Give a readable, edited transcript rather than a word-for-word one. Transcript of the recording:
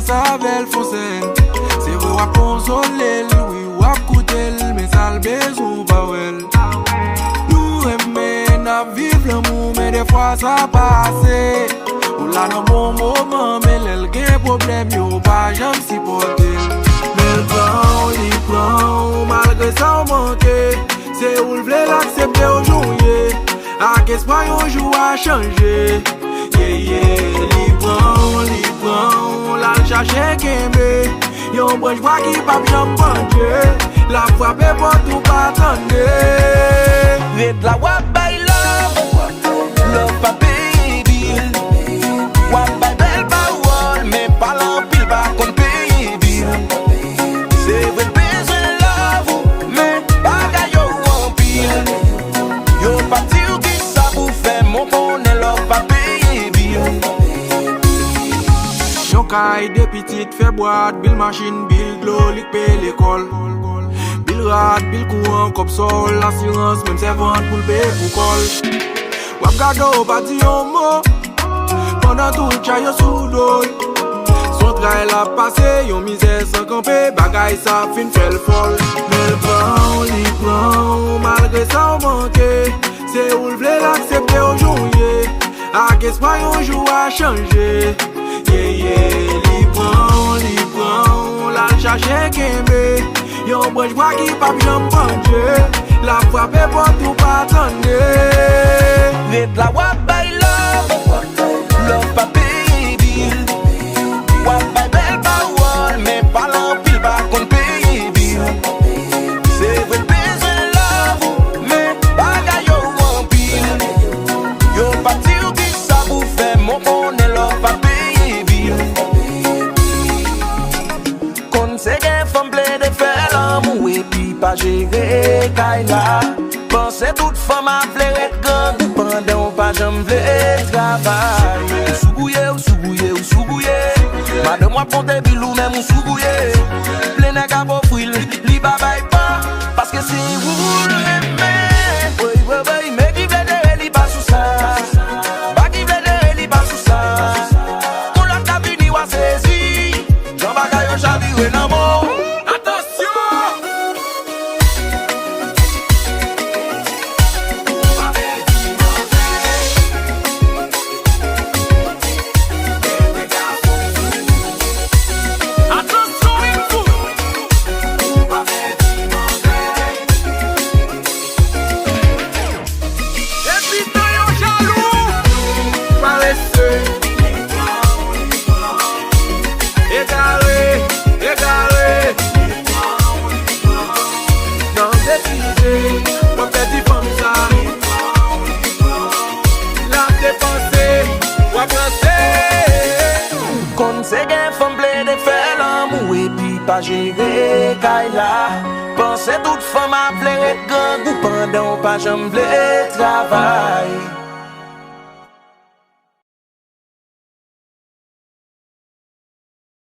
savel fonsel. C'est vrai wap consoler, oui wap koutel, mais sal bezou pa wel. Nous aimer n'a vivre l'amour, mais des fois ça passe. Ou là dans bon moment, mais l'el gen problème, yo pas jamais supporter. Mais le prend, malgré ça on manque. C'est où le vle l'accepter aujourd'hui. A qu'espoir yon jour a changer. Li prend, la cherche kembe. Yon branche bois qui pa jam banje. La frappe pour tout pas attendre. Red la wap bay love pa pay bill. Wap bay bel parole, mais pas l'empile pa kon pay bill. C'est vrai besoin love, mais bagay yo en pile. Yo pa dire qui ça pour faire mon connaît love pa pay bill. Yon kay de petite fait boîte, bill machine, bill glow, lik pay l'école. Bill rat, bill courant, cop sol, l'assurance, même servante pour le payer pour col. Wap gado pas di yon mot, pendant tout chay yo sous l'eau. Son travail a passé, yon misère sans camper, bagay sa fin fait le folle. Mais le prend, malgré ça on manque. C'est où le vle l'accepter aujourd'hui. A qu'espoir yon jour a changer. Li prend, la cherche kembe. Yon branche bois qui pa jam banje. La frappe pour tout pas attendre. Red la wap bay love pa pay bill. Wap bay bel parole, mais pas l'empile pa kon pay bill. C'est vrai besoin love, mais bagay yo en pile. Yo pa dire qui ça pour faire mon connaît love pa pay bill. Kon se gen femme ple de faire l'amour et puis pas gérer kay la. Pensez toute femme a flairer gang pendant pas j'aime vle travail. Ou soubouye. Madame moi ponte bilou même ou soubouye. Plein nèg a offrir li babay pas parce que c'est vous l'aimez. Oui, mais qui vle de li pas sous ça. Pas qui vle de li pas sous ça. Pour la cabine wa saisi. Jean bagay yo chavire nan mot. Se gen femme ple de faire l'amour et puis pas gérer kay la. Pensez toute femme a flairer gang ou pendant pas j'aime vle travail.